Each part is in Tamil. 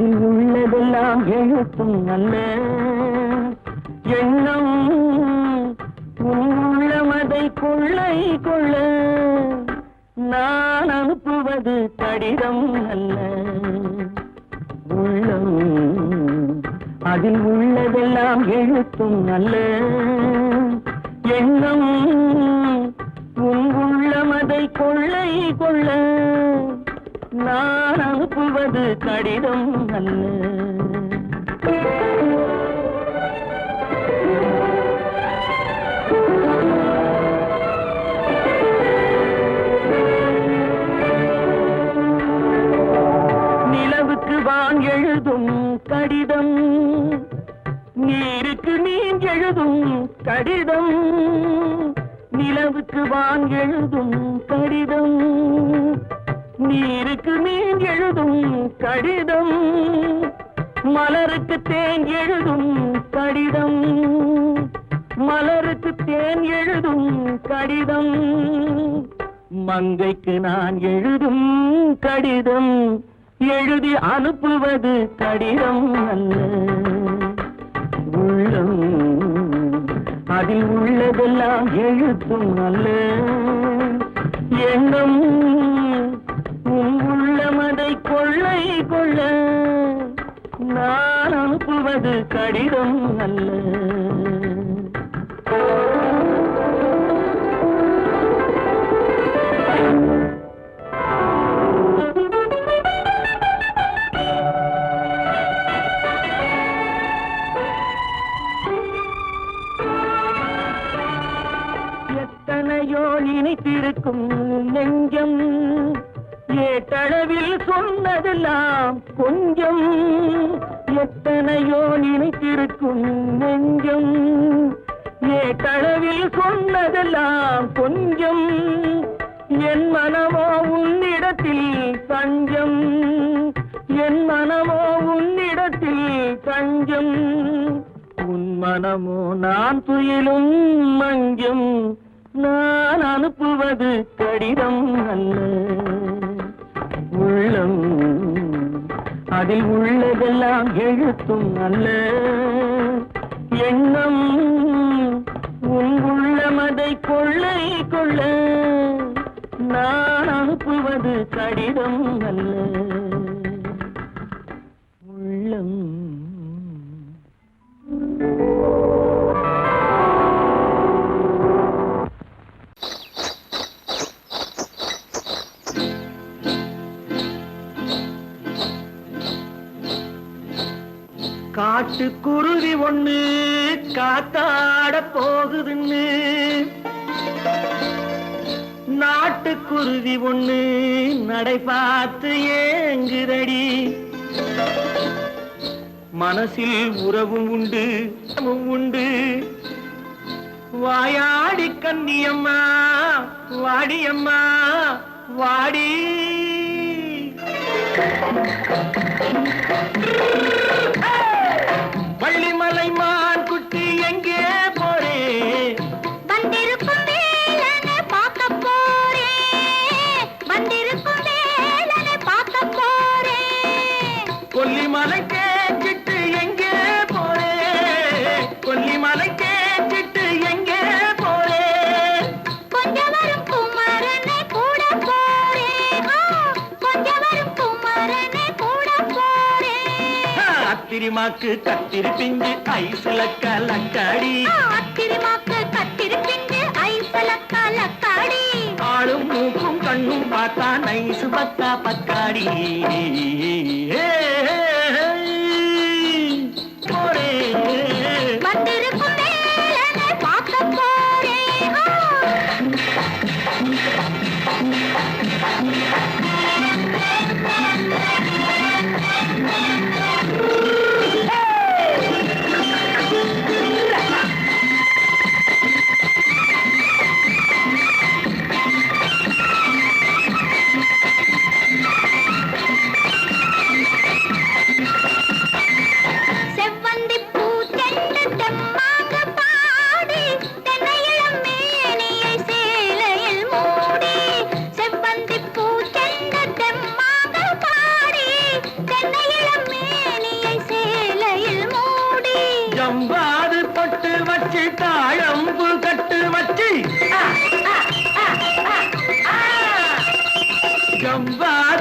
அதில் உள்ளதெல்லாம் எழுத்தும் அல்ல எண்ணம் உள்ளமதை கொள்ளை கொள்ள நான் அனுப்புவது கடிதம் அல்ல உள்ளம் அதில் உள்ளதெல்லாம் எழுத்தும் அல்ல எண்ணம் உள்ளமதை கொள்ளை கொள்ள நான் அனுப்புவது கடிதம் அல்ல நிலவுக்கு வான் எழுதும் கடிதம் நீருக்கு நீர் எழுதும் கடிதம் நிலவுக்கு வான் எழுதும் கடிதம் நீருக்கு நீர் எழுதும் கடிதம் மலருக்கு தேன் எழுதும் கடிதம் மலருக்கு தேன் எழுதும் கடிதம் மங்கைக்கு நான் எழுதும் கடிதம் எழுதி அனுப்புவது கடிதம் அல்ல உள்ளம் அதில் உள்ளதெல்லாம் எழுத்தும் அல்ல எண்ணம் உள்ளமதை கொள்ளை கொள்ள நான் அனுப்புவது கடிதம் அல்ல எத்தனையோ நினைத்திருக்கும் நெஞ்சம் ஏட்டளவில் சொன்னதெல்லாம் கொஞ்சம் எத்தனையோ நினைத்திருக்கும் நெஞ்சம் ஏட்டளவில் சொன்னதெல்லாம் கொஞ்சம் என் மனமோ உன்னிடத்தில் தஞ்சம் என் மனமோ உன்னிடத்தில் தஞ்சம் உன் மனமோ நான் துயிலும் மஞ்சம் நான் அனுப்புவது கடிதம் அல்ல உள்ளம் அதில் உள்ளதெல்லாம் எழுத்தும் அல்ல எண்ணம் உள்ளமதை கொள்ளை கொள்ள நான் அனுப்புவது கடிதம் அல்ல உள்ளம் காட்டுக்குருவி ஒண்ணு காத்தாட போகுதுன்னு நாட்டுக்குருவி ஒண்ணு நடை பார்த்து ஏங்குதடி மனசில் உறவும் உண்டு உண்டு வாயாடி கன்னியம்மா வாடியம்மா வாடி வள்ளிமலை மான் குட்டி எங்கே போறே வந்திருக்கும் வேலனை பார்க்க போறே வந்திருக்கும் வேலனை பார்க்க போறே கொல்லிமலை கேட்டுட்டு எங்கே போறே கொல்லிமலை கேட்டுட்டு எங்கே போறே கொஞ்சம் வரும் குமரனை கூட போறே கொஞ்சம் வரும் குமரனை கூட போறே அத்திரிமாக்கு கத்திரி பிஞ்சு ஐசுல கலக்காடி அத்திரிமாக்கு கத்திரி பிஞ்சு ஐசுல கலக்காடி ஆளும் மூக்கும் கண்ணும் பார்த்தா நைசு பத்தா பக்காடி போரே வந்திருக்கும் வேலனை பார்க்க போறே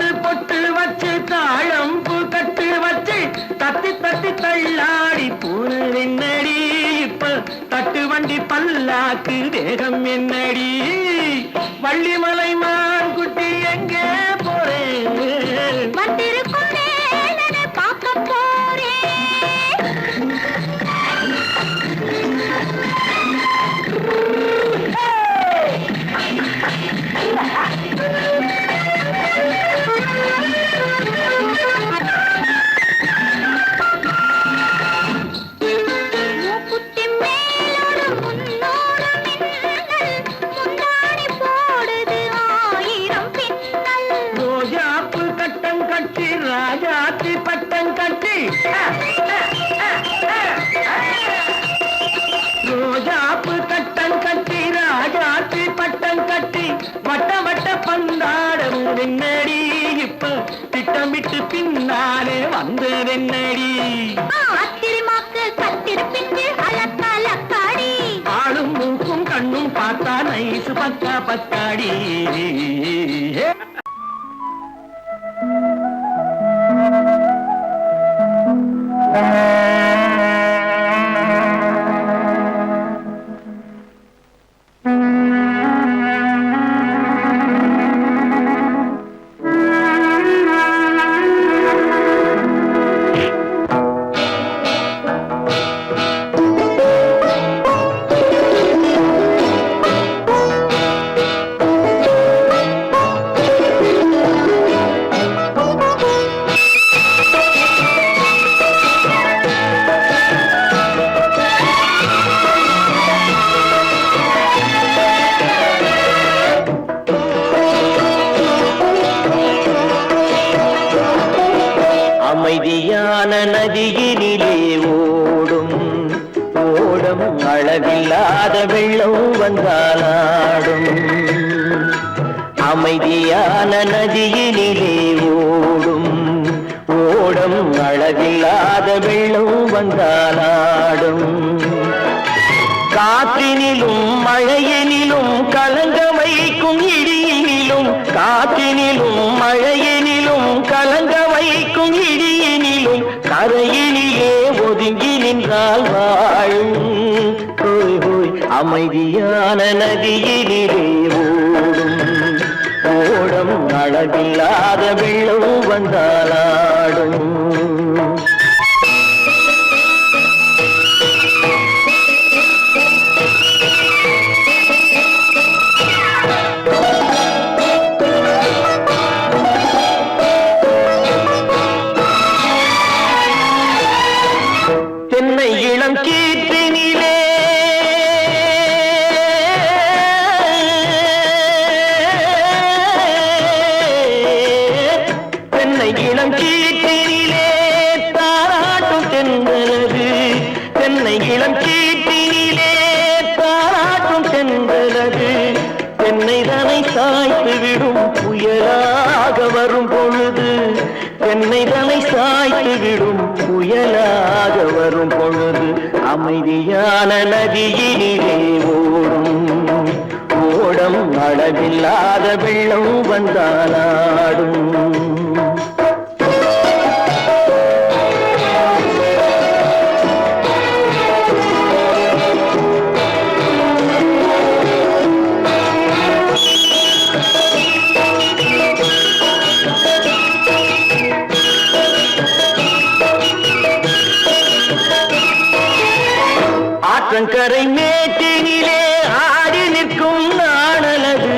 காது பொட்டு வச்சு தாழம்பு கட்டு வச்சு தத்தி தத்தி தள்ளாடி பூனை என்னடி இப்ப தட்டு வண்டி பல்லாக்கு தேகம் என்னடி வள்ளிமலை மான் குட்டி எங்கே போறேன் வந்திருக்கும் வேலனை பார்க்க போறேன் மூக்குத்தி மேலோடு முன்னோடு மின்னல் முந்தாணி போடுது ஆயிரம் பின்னல் ரோஜாப்பு கட்டம் கட்டி ராஜாத்தி பட்டம் கட்டி ரோஜாப்பு கட்டம் கட்டி ராஜாத்தி பட்டம் கட்டி வட்ட வட்ட பந்தாடம் என்னடி இப்ப திட்டமிட்டு பின்னாலே வந்ததென்னடி ஆத்திரமாக்கு கத்திருப்பின்று அலக்காடி ஆளும் மூக்கும் கண்ணும் பார்த்தா நைசு பக்கா பக்காடி அமைதியான நதியினிலே ஓடும் ஓடம் அளவில்லாத வெள்ளம் வந்தாலாடும் அமைதியான நதியினிலே ஓடும் ஓடம் அளவில்லாத வெள்ளம் வந்தாலாடும் காற்றினிலும் மழையினிலும் கலங்க வைக்கும் இடியினிலும் காற்றினிலும் மழையினிலும் கலங்க வைக்கும் இடியினிலும் கரையினிலே ஒதுங்கி நின்றால் வாழும் ஹோய் ஹோய் அமைதியான நதியினிலே ஓடும் ஓடம் அளவில்லாத வெள்ளம் வந்தாலாடும் தென்னை இளம் கீற்றினிலே தென்னை இளம் கீற்றினிலே தாராட்டும் தென்றலது தென்னை இளம் கீற்றினிலே தாராட்டும் தென்றலது தென்னைதனை சாய்த்து விடும் புயலாக வரும் பொழுது தென்னைதனை சாய்த்து விடும் புயலாக வரும் பொழுது அமைதியான நதியினிலே ஓடும் ஓடம் அளவில்லாத வெள்ளம் வந்தாலாடும் ஆற்றங்கரை மேட்டினிலே ஆடி நிற்கும் நாணலது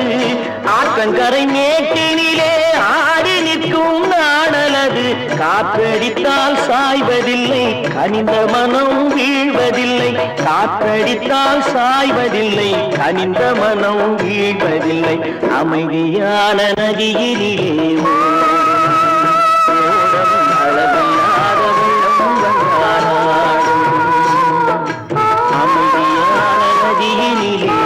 ஆற்றங்கரை மேட்டினிலே ஆடி நிற்கும் நாணலது காற்றடித்தால் சாய்வதில்லை கனிந்த மனம் வீழ்வதில்லை காற்றடித்தால் சாய்வதில்லை கனிந்த மனம் வீழ்வதில்லை அமைதியான நதியினிலே ஓடும் அளவில்லாத வெள்ளம் வந்தாலாடும் அமைதியான நதியினிலே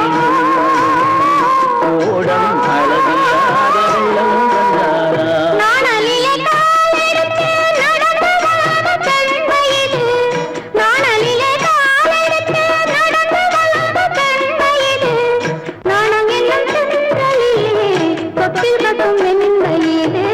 ஓடம் அளவில்லாத வெள்ளம் வந்தாலாடும் நாணலிலே காலெடுத்து நடந்து வளர்ந்த பெண்மையிது நாணலிலே காலெடுத்து நடந்து வளர்ந்த பெண்மையிது நாணம் என்னும் சென்றலிலே தொட்டில் கட்டும் வெண்மையிலே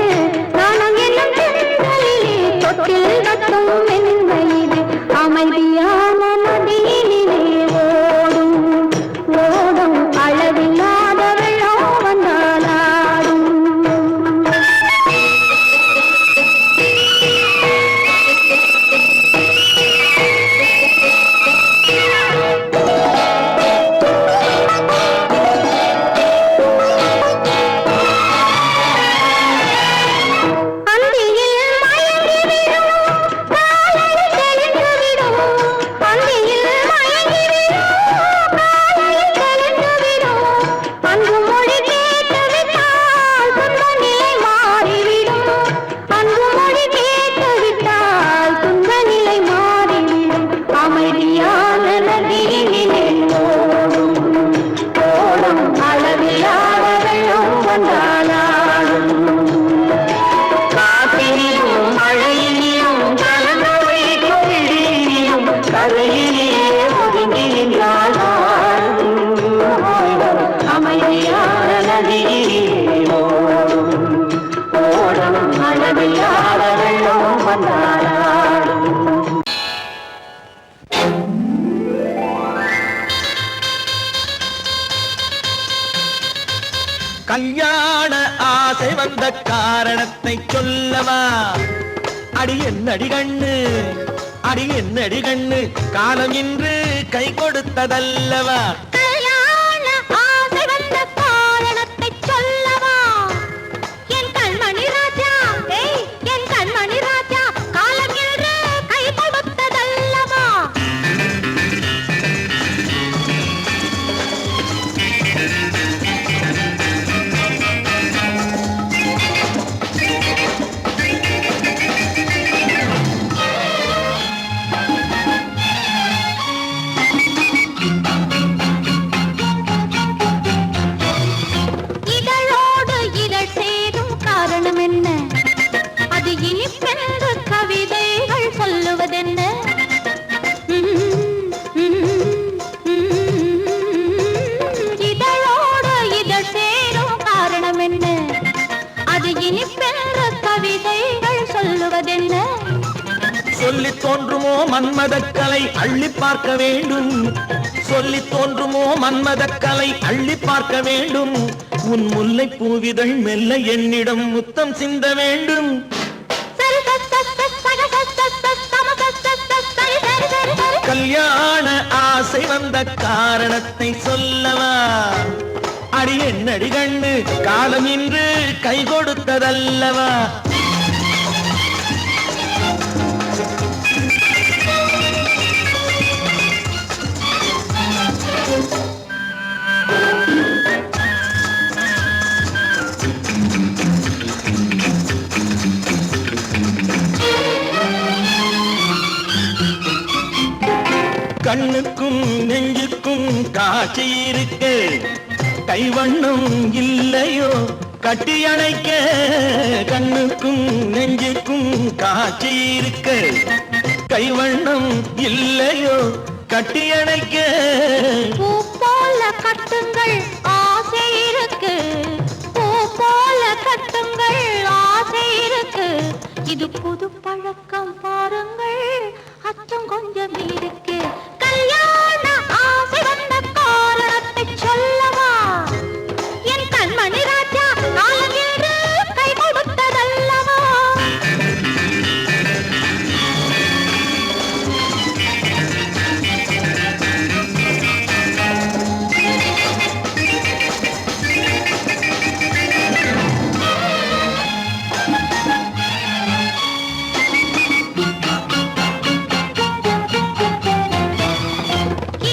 வாழவில் ஆட வெள்ளம் வந்தாடும். கல்யாண ஆசை வந்த காரணத்தை சொல்லவா? அடி என்னடி கண்ணு, அடி என்னடி கண்ணு, காலம் இன்று கை கொடுத்ததல்லவா? கல்யாண ஆசை வந்த காரணத்தை சொல்லவா? என் கண்மணி ராஜா, என் கண்மணி ராஜா, காலம் இன்று கை கொடுத்ததல்லவா? சொல்லி தோன்றுமோ மன்மதக்கலை அள்ளி பார்க்க வேண்டும், சொல்லி தோன்றுமோ மன்மதக்கலை அள்ளி பார்க்க வேண்டும். உன் முல்லை பூவிதழ் மெல்ல என்னிடம் முத்தம் சிந்த வேண்டும். கல்யாண ஆசை வந்த காரணத்தை சொல்லவா? அடி என்னடி கண்ணு, காலம் இன்று கை கொடுத்ததல்லவா? கண்ணுக்கும் நெஞ்சுக்கும் காட்சி இருக்கு, கைவண்ணம் இல்லையோ கட்டி அணைக்க? கண்ணுக்கும் நெஞ்சுக்கும் காட்சி இருக்கு, கைவண்ணம் இல்லையோ கட்டி அணைக்க? பூ போல கட்டுங்கள் ஆசை இருக்கு, பூ போல கட்டுங்கள் ஆசை இருக்கு. இது புது பழக்கம் பாருங்கள், அச்சம் கொஞ்சம் இருக்கு. கல்யாண ஆசை வந்த காரணத்தை சொல்லவா? என் கண்மணி ராஜா, காலம் என்று கை கொடுத்ததல்லவா?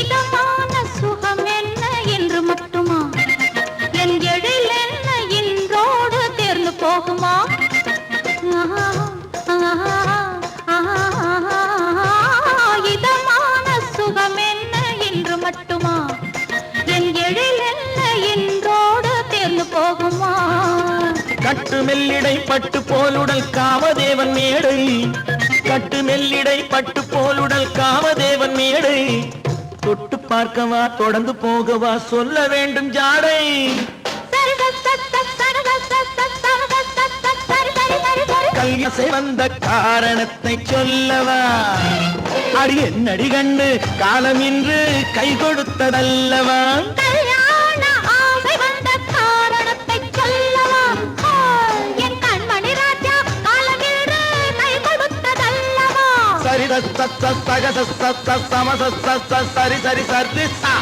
இதமான சுகம் என்ன என்று மட்டுமா? என் எழில் என்ன என்றோடு தேர்ந்து போகுமா? கட்டு மெல்லிடை பட்டு போலுடல் காமதேவன் மேடை, கட்டு மெல்லிடை பட்டு போலுடல் காமதேவன் மேடை. தொட்டு பார்க்கவா தொடர்ந்து போகவா சொல்ல வேண்டும் ஜாடை. கல்யாசை வந்த காரணத்தை சொல்லவா? அடி என்னடி கண்டு, காலம் இன்று கை கொடுத்ததல்லவா? கல்யாண ஆசை வந்த காரணத்தை சொல்லவா? என் கண்மணி ராஜா, காலம் இன்று கை கொடுத்ததல்லவா? சரி சக சம சரி சரி சரி சா.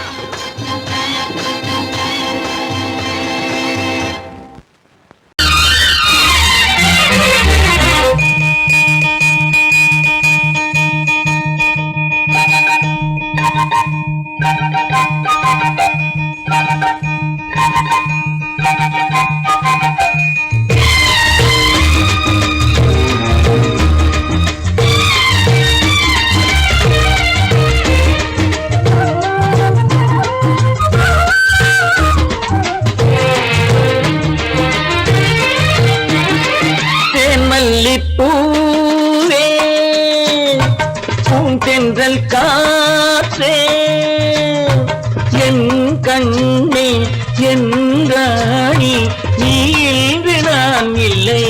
பூவே பூந்தென்றல் காற்றே என் கண்ணே என் ராணி நீ இன்று நான் இல்லை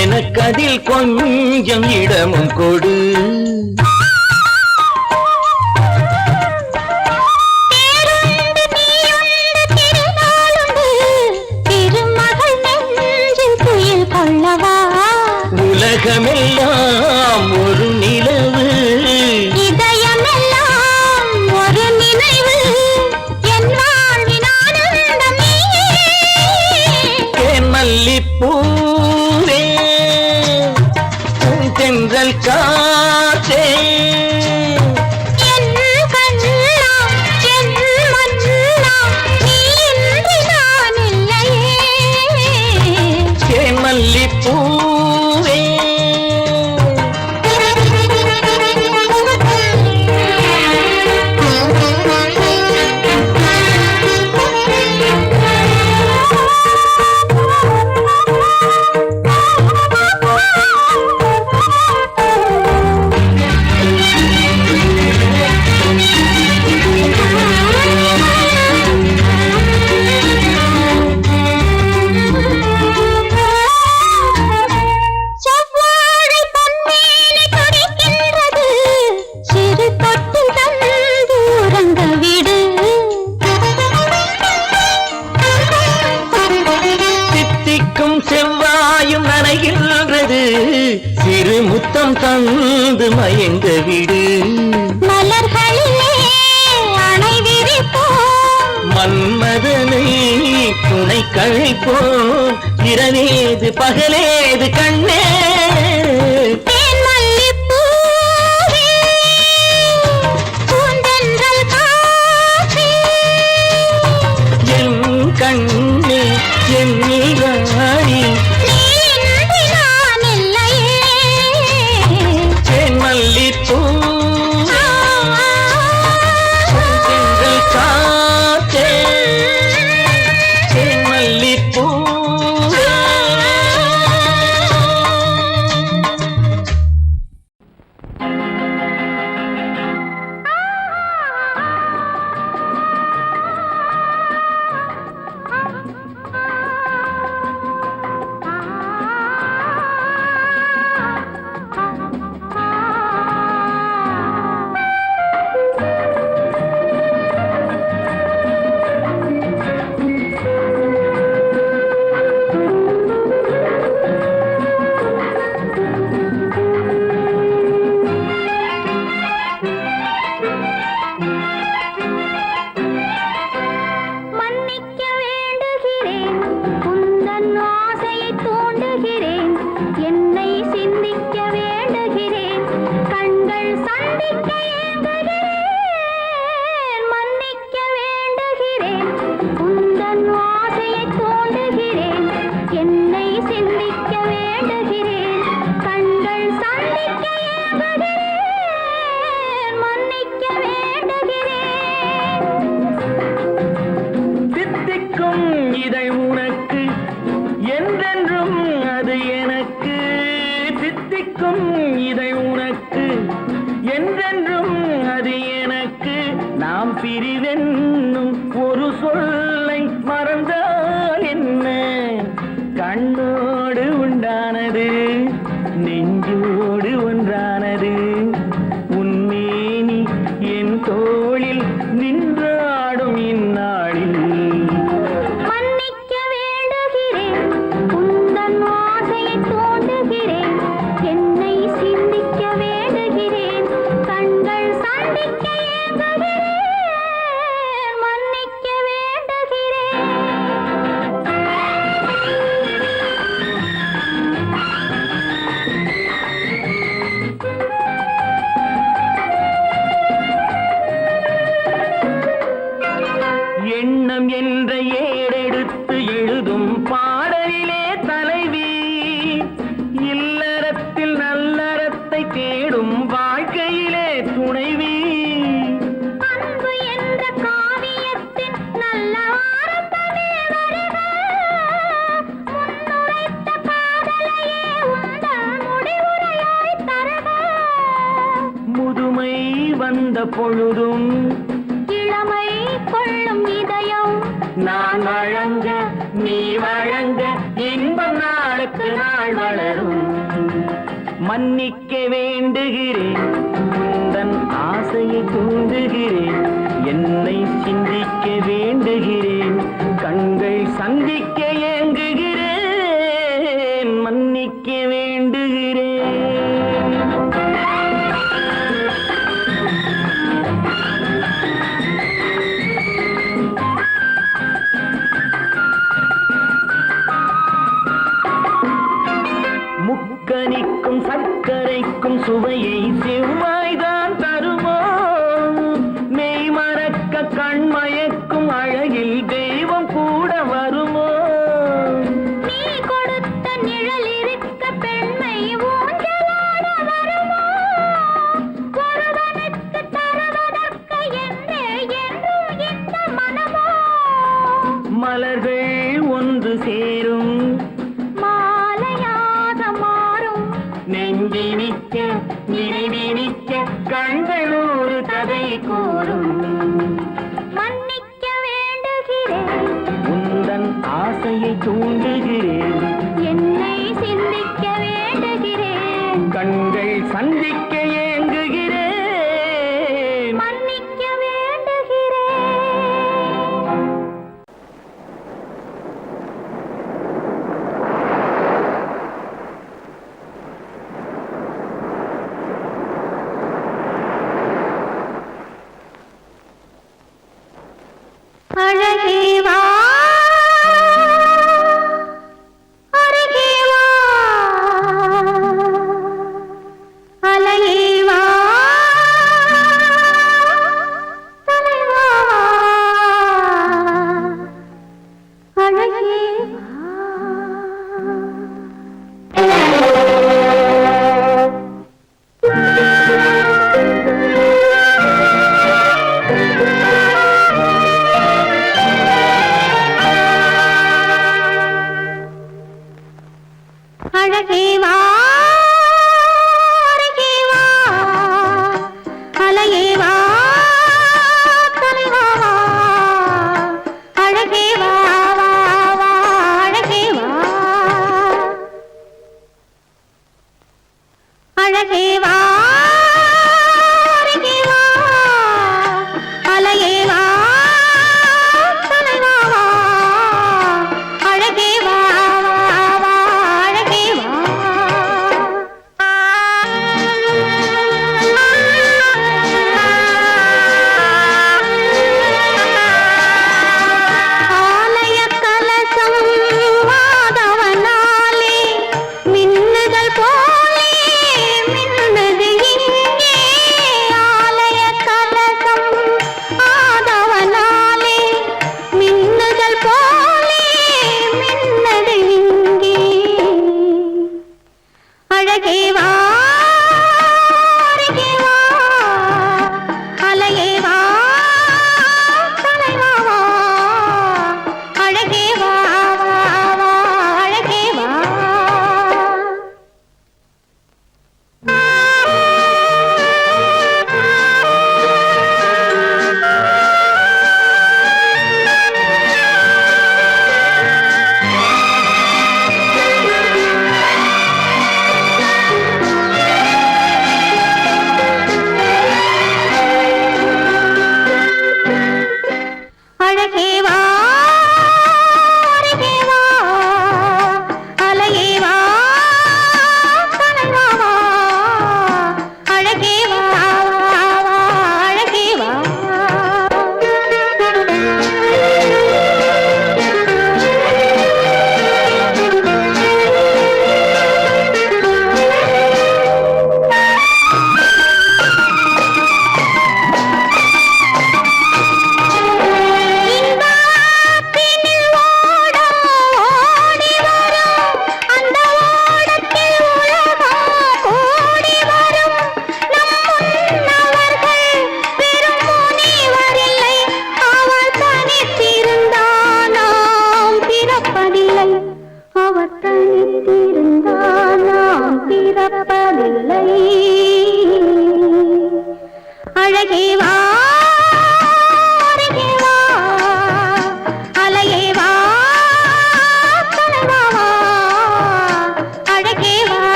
எனக்கதில் கொஞ்சம் இடமும் கொடு. உலகமெல்லாம் ஒரு நிலவு, இதயமெல்லாம் ஒரு நினைவு, என் வாழ்வின் ஆனந்தம் நீயே. தேன் மல்லிப்பூவே, தென்றல் காற்றே, என் கண்ணா, என் மன்னா, நீ இன்றி நான் இல்லையே. தேன் மல்லிப்பூவே. செவ்வாழை பொன்மேனி துடிக்கின்றது, சிறு தொட்டு தந்து உறங்க விடு. தித்திக்கும் செவ்வாயும் நனைகின்றது, சிறு முத்தம் தந்து மயங்க விடு. மலர்களிலே அணை விரிப்போம், மன்மதனை துணை கழிப்போம், இரவேது பகலேது கண்ணே. தேன் மல்லிப்பூவே, பூந்தென்றல் காற்றே, என் கண்ணே, என் நீராணி, நீ இன்றி நான் இல்லையே. தேன் மல்லிப்பூ, தென்றல் காற்றே, தேன் மல்லிப்பூ. மன்னிக்க வேண்டுகிறேன், உந்தன் ஆசையை தூண்டுகிறேன், என்னை சிந்திக்க வேண்டுகிறேன், கண்கள் சந்திக்க ஏங்குகிறேன். மன்னிக்க வேண்டுகிறேன், உந்தன் ஆசையை தூண்டுகிறேன், என்னை சிந்திக்க வேண்டுகிறேன், கண்கள் சந்திக்க ஏங்குகிறேன். மன்னிக்க வேண்டுகிறேன். தித்திக்கும் இதை உனக்கு, என்றென்றும் அது எனக்கு. தித்திக்கும் இதை உனக்கு, என்றென்றும் அது எனக்கு. நாம் பிரிவென்னும் ஒரு சொல்லை மறந்தால் என்ன? கண்ணோடு உண்டானது, நெஞ்சோடு ஒன்றானது. உன்மேனி என் தோளில் நின்றாடும் இந்நாளில். மன்னிக்க வேண்டுகிறேன், உந்தன் ஆசையை தூண்டுகிறேன், என்னை சிந்திக்க வேண்டுகிறேன், கண்கள் சந்திக்க ஏங்குகிறேன். மன்னிக்க வேண்டுகிறேன். எண்ணம் என்ற ஏடெடுத்து எழுதும் பாடலிலே தலைவி, இல்லறத்தில் நல்லறத்தை தேடும் வாழ்க்கையிலே துணைவி. அன்பு என்ற காவியத்தின் நல்ல வார்த்தையே வருக, முன்னுரைத்த காதலையே உந்தன் முடிவுரையாய் தருக. முதுமை வந்த பொழுதும் இளமை கொள்ளும் இதயம் நான் வழங்க நீ வழங்க இன்பம் நான் நாளுக்கு நாள் வளரும். மன்னிக்க வேண்டுகிறேன், உந்தன் ஆசையை தூண்டுகிறேன், என்னை சிந்திக்க வேண்டுகிறேன், கண்கள் சந்திக்க ஏங்குகிறேன், மன்னிக்க வேண்டுகிறேன். முக்கனிக்கும் சர்க்கரைக்கும் சுவையை செவ்வாய்தான் தருமோ, மெய் மறக்க கண்மயக்கும் அழகில் தெய்வம் கூட வருமோ. நீ கொடுத்த நிழல் இருக்க பெண்மை ஊஞ்சலாட வருமோ, ஒருவனுக்கு தருவதற்கு என்றே என்றும் இந்த மனமோ. மலர்கள் ஒன்று சேரும், மாலையாக மாறும், நெஞ்சினிக்க நினைவினிக்க கண்கள் ஒரு கதை கூறும். மன்னிக்க வேண்டுகிறேன், உந்தன் ஆசையை தூண்டுகிறேன், என்னை சிந்திக்க வேண்டுகிறேன், கண்கள் சந்திக்க ஏங்குகிறேன், மன்னிக்க வேண்டுகிறேன். அழகே வா, அருகே வா, அலையே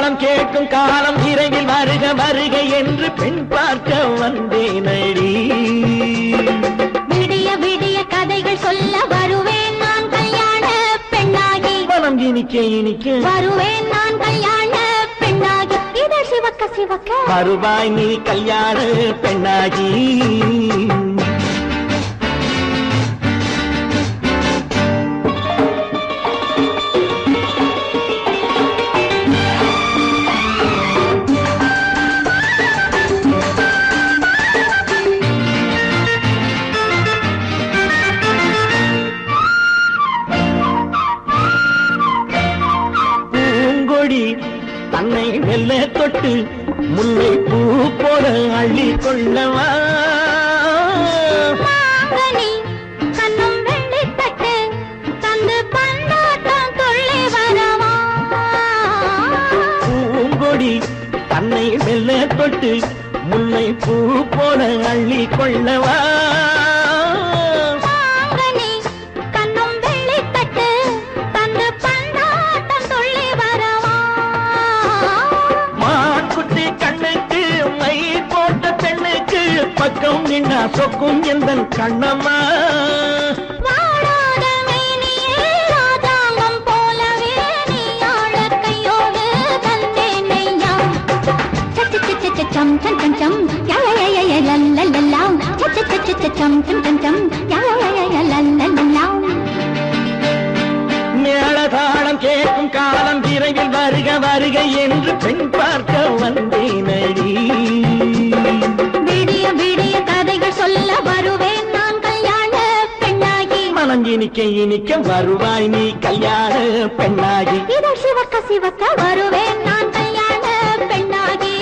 தாளம் கேட்கும் காலம் விரைவில் வருக வருக என்று பெண் பார்க்க வந்தேனடி. விடிய விடிய கதைகள் சொல்ல வருவேன் நான் கல்யாண பெண்ணாகி. மனம் இனிக்க இனிக்க வருவேன் நான் கல்யாண பெண்ணாகி. இதழ் சிவக்க சிவக்க வருவாய் நீ கல்யாண பெண்ணாகி. தன்னை வெல்ல தொட்டு முல்லை பூ போல அள்ளி கொள்ளவா. மாங்கனி கண்ணும் வெள்ளி தட்டு தந்து பந்தாட்டம் துள்ளி வரவா. பூங்கொடி தன்னை வெல்ல தொட்டு முல்லை பூ போல அள்ளி கொள்ளவா. பக்கம் நின்னா சொக்கும் எந்தன் கண்ணம்மா. வாடாத மேனியே ராஜாங்கம் போலவே நீ ஆழ கையோடு தந்தேனையா. சம் சம் சம் சம் யய லல்லல்லாம் சம் சம் சம் சம் யய லல்லல்லாம். மேளதாளம் கேட்கும் காலம் விரைவில் வருக வருக என்று பெண் பார்க்க வந்தேனடி. விடிய விடிய கதைகள் சொல்ல வருவேன் நான் கல்யாண பெண்ணாகி. மனம் இனிக்க இனிக்க வருவாய் நீ கல்யாண பெண்ணாகி. இதழ் சிவக்க சிவக்க வருவேன் நான் கல்யாண பெண்ணாகி.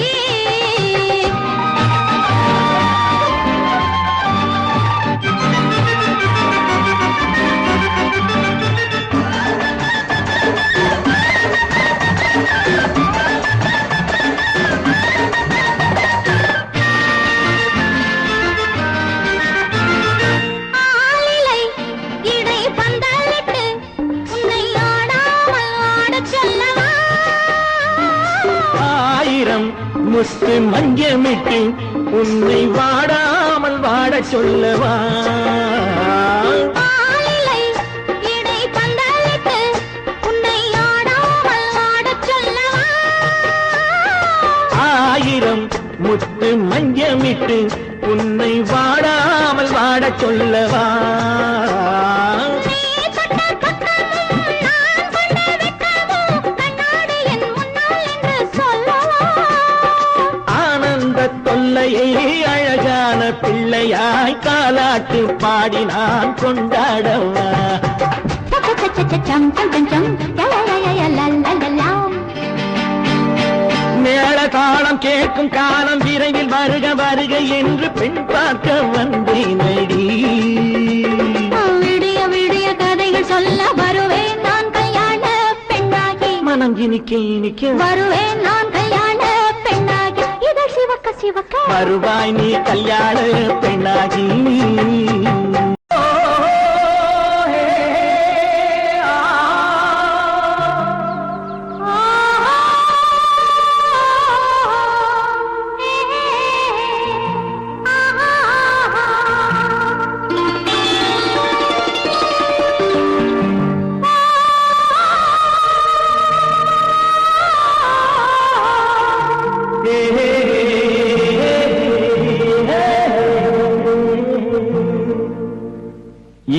முத்து மஞ்சமிட்டு உன்னை வாடாமல் வாட சொல்லவா. ஆயிரம் முத்து மஞ்சமிட்டு உன்னை வாடாமல் வாட சொல்லவா. அழகான பிள்ளையாய் காலாட்டு பாடி நான் கொண்டாடவா. மேளதாளம் கேட்கும் காலம் விரைவில் வருக வருக என்று பெண் பார்க்க வந்தேனடி. விடிய விடிய கதைகள் சொல்ல வருவேன் நான் கல்யாண பெண்ணாகி. மனம் இனிக்க இனிக்க வருவேன் நான் கல்யாண பெண்ணாகி. இதழ் சிவக்க சிவக்க வருவாய் நீ கல்யாண பெண்ணாகி.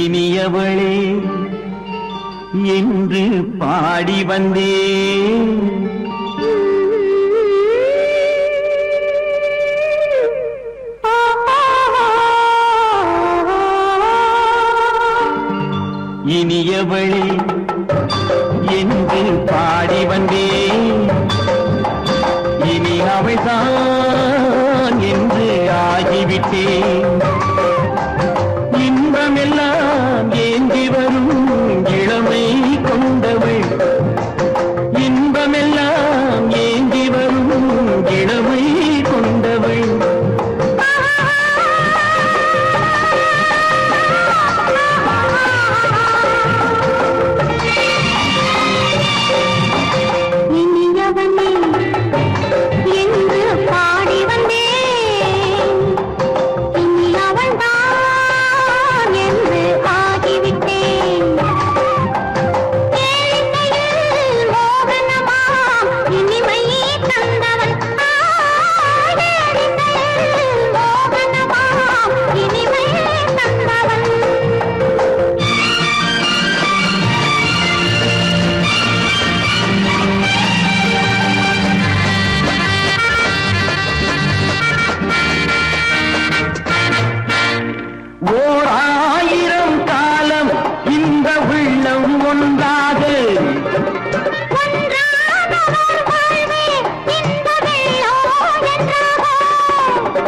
இனியவளே என்று பாடி வந்தேன். இனியவளே என்று பாடி வந்தேன். இனி அவள்தான் என்று ஆகிவிட்டேன். இன்பமெல்லாம் ஏந்தி வரும் இளமை கொண்டவள். இன்பமெல்லாம் ஏந்தி வரும் இளமை கொண்டவள். இனியவனே உள்ளம் ஒன்றாக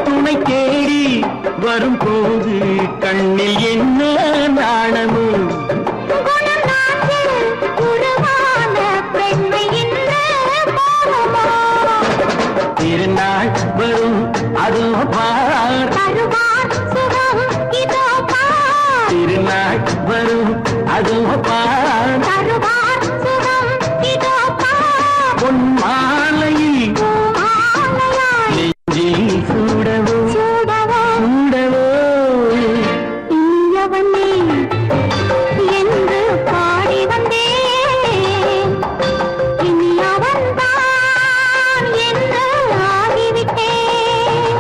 துணை தேடி வரும்போது கண்ணில் என்ன நாணமும் திருநாள் வரும் அதோ பார் திருநாள் வரும் அதோ பார் பொன் மாலையில் நெஞ்சில் சூடவோ சூடவோ என்று பாடி வந்தேன் இனி அவன்தான் என்று ஆகிவிட்டேன்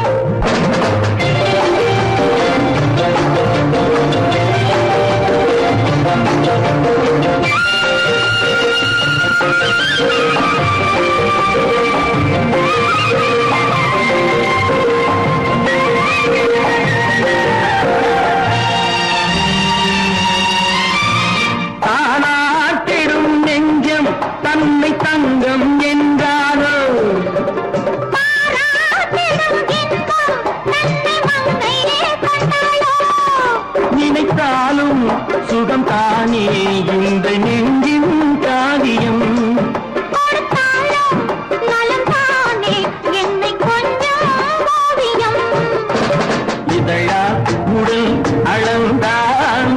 தானாட்டிடும் நெஞ்சம் தன்னை தங்கம் என்றாரோ நினைத்தாலும் சுகம் தானே இந்த நெஞ்சின் காரியம் இதழா உடல் அளந்தான்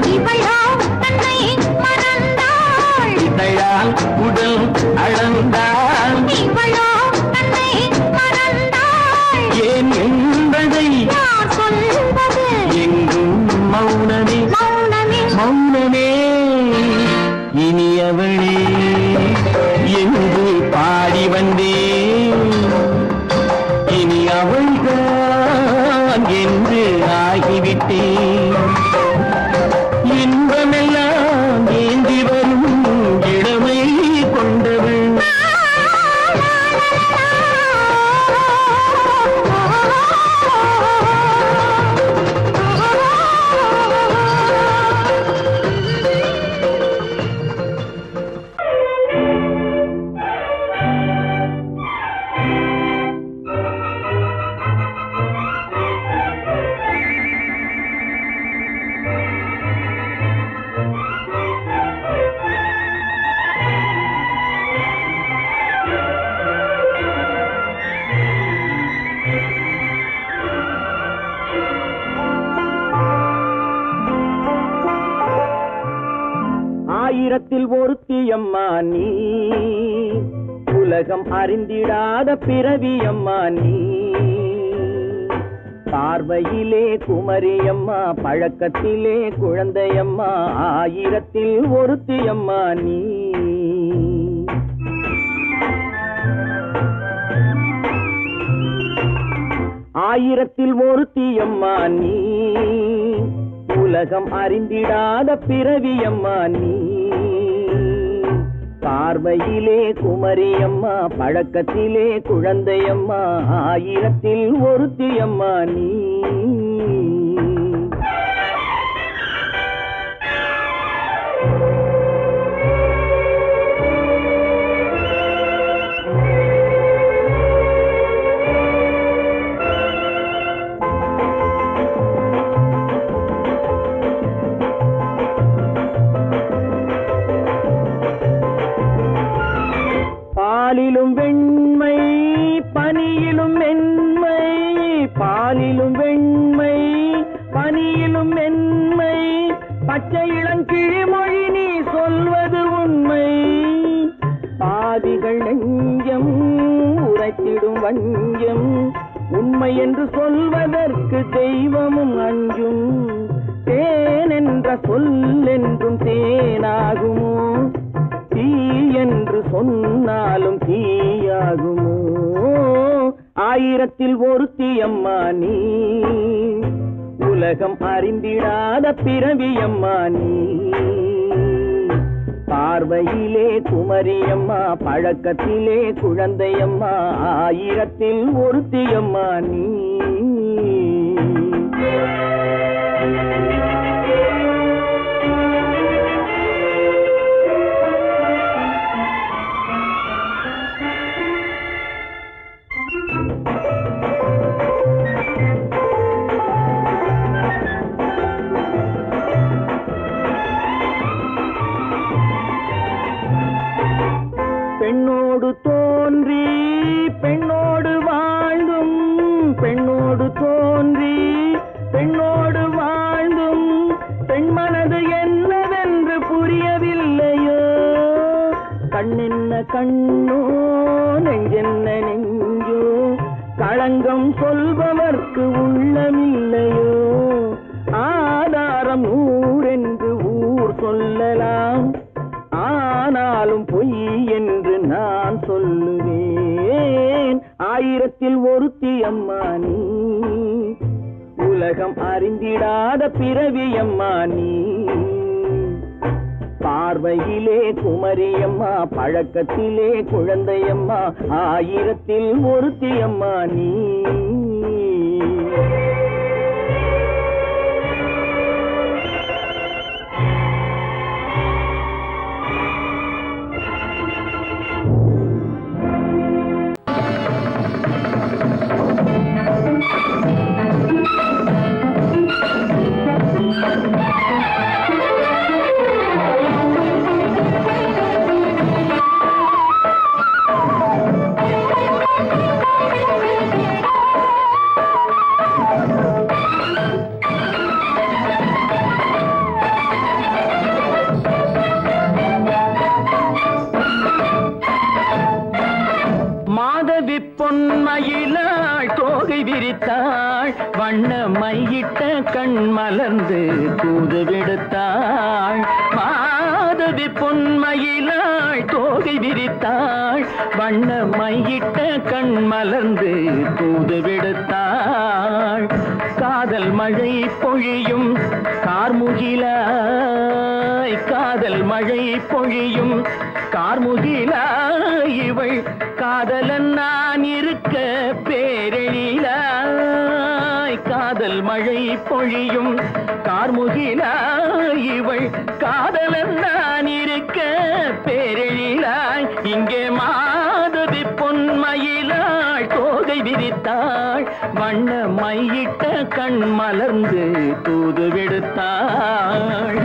இதழால் உடல் அளந்தான் ஏன் என்பதை எங்கும் மௌனமே மௌனமே இனியவளே என்று பாடி வந்தேன் இனி அவள்தான் என்று ஆகிவிட்டேன் இன்பமெல்லாம் ஏந்தி வரும் இளமை கொண்டவள் ஆயிரத்தில் ஒருத்தியம்மா நீ உலகம் அறிந்திடாத பிறவியம்மா நீ பார்வையிலே குமரியம்மா பழக்கத்திலே குழந்தையம்மா ஆயிரத்தில் ஒருத்தியம்மா நீ ஆயிரத்தில் ஒருத்தியம்மா நீ உலகம் அறிந்திடாத பிறவியம்மா நீ பார்வையிலே குமரியம்மா பழக்கத்திலே குழந்தையம்மா ஆயிரத்தில் ஒருத்தியம்மா நீ பாலிலும் வெண்மை பனியிலும் மென்மை பாலிலும் வெண்மை பனியிலும் மென்மை பச்சை இளங்கிழிமொழி நீ சொல்வது உண்மை பாதிகள் நெஞ்சம் உரைத்திடும் வஞ்சம் உண்மை என்று சொல்வதற்கு தெய்வமும் அஞ்சும் தேன் என்ற சொல் என்றும் தேனாகுமோ தீ என்று சொன்னாலும் தீயாகுமோ ஆயிரத்தில் ஒருத்தியம்மா நீ உலகம் அறிந்திடாத பிறவியம்மா நீ பார்வையிலே குமரியம்மா பழக்கத்திலே குழந்தையம்மா ஆயிரத்தில் ஒருத்தியம்மா நீ பெண்ணோடு தோன்றி பெண்ணோடு வாழ்ந்தும் பெண்ணோடு தோன்றி பெண்ணோடு வாழ்ந்தும் பெண் மனது என்னவென்று புரியவில்லையோ கண்ணென்ன கண்ணோ நெஞ்சென்ன நெஞ்சோ களங்கம் சொல்பவர்க்கு உள்ளமில்லையோ ஆதாரம் நூறென்று ஊர் சொல்லலாம் ஆனாலும் பொய் என்று நான் சொல்லுவேன் ஆயிரத்தில் ஒருத்தி அம்மா நீ உலகம் அறிந்திடாத பிறவி அம்மா நீ பார்வையிலே குமரியம்மா பழக்கத்திலே குழந்தையம்மா ஆயிரத்தில் ஒருத்தி அம்மா நீ பொன்மயிலாள் தோகை விரித்தாள் வண்ண மையிட்ட கண் மலர்ந்து தூது விடுத்தாள் மாதவி பொன்மயிலாள் தோகை விரித்தாள் வண்ண மையிட்ட கண் மலர்ந்து தூது விடுத்தாள் காதல் மழை பொழியும் கார்முகிலாய் காதல் மழை பொழியும் கார்முகிலாய் இவள் காதலன் நான் இருக்க பேரெழிலாய் காதல் மழை பொழியும் கார்முகிலாய் இவள் காதலன் நான் இருக்க பேரெழிலாய் இங்கே மாதவி பொன்மயிலாள் தோகை விரித்தாள் வண்ண மையிட்ட கண் மலர்ந்து தூது விடுத்தாள்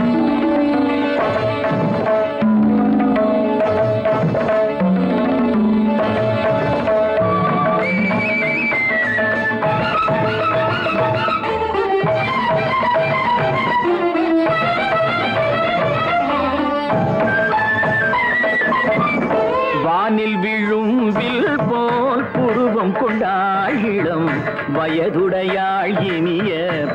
வானில் விழும் வில் போல் புருவம் கொண்டாள் இளம் வயதுடையாள் இனிய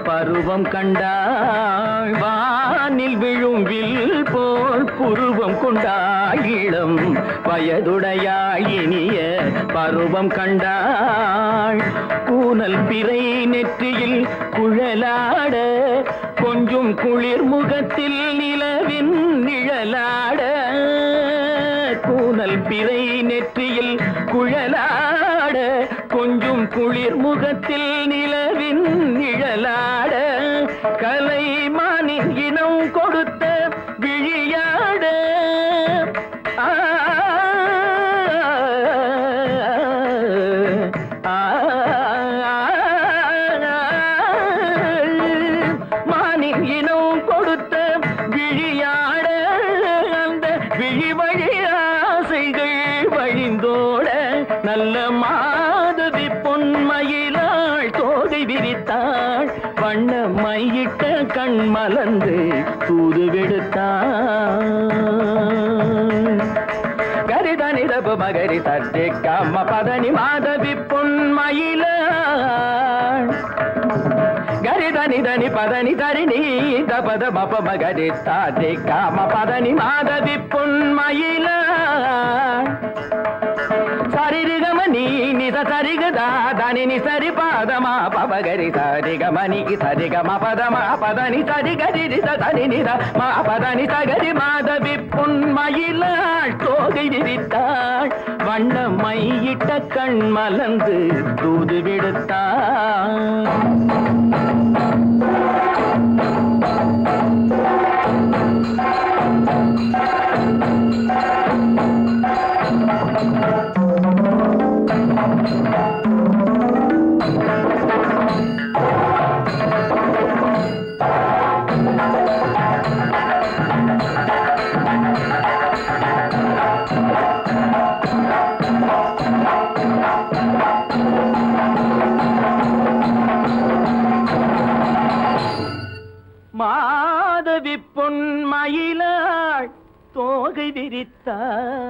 பருவம் கண்டாள் வானில் விழும் வில் போல் புருவம் கொண்டாள் இளம் வயதுடையாள் இனிய பருவம் கண்டாள் கூனல் பிறை நெற்றியில் குழலாட கொஞ்சம் குளிர் முகத்தில் நிலவின் நிழலாட கூனல் பிறை நெற்றியில் குழலாட கொஞ்சம் குளிர் முகத்தில் நிலவின் நிழலாட கலைமானின் இனம் கொடுத்த விழியாட மானின் இனம் கொடுத்த விழியாட அந்த விழி வழி ஆசைகள் வழிந்தோட நல்ல மாதவி பொன்மயிலாள் தோகை விரித்தாள் வண்ண மையிட்ட கண் மலர்ந்து தூது விடுத்தாள் கரிதனி ரப மகரி தட்டி கம்ம பதனி மாதவி பொன்மயிலாள் கரிதனி தனி பதனி தரிணி தபத மப மகரி தாட்டி காம பதனி மாதவி பொன்மயிலாள் சரிகமணி நித சரிகதா தனி சரி பாதமா பபகரி சரிகமணி சரிகம பதமா பதனி சரிகரி தனி நித மா பதனி சகரி மாதவி பொன்மயிலாள் தோகை விரித்தாள் வண்ண மையிட்ட கண் மலர்ந்து தூது விடுத்தாள் மாதவி பொன்மயிலாள் தோகை விரித்தாள்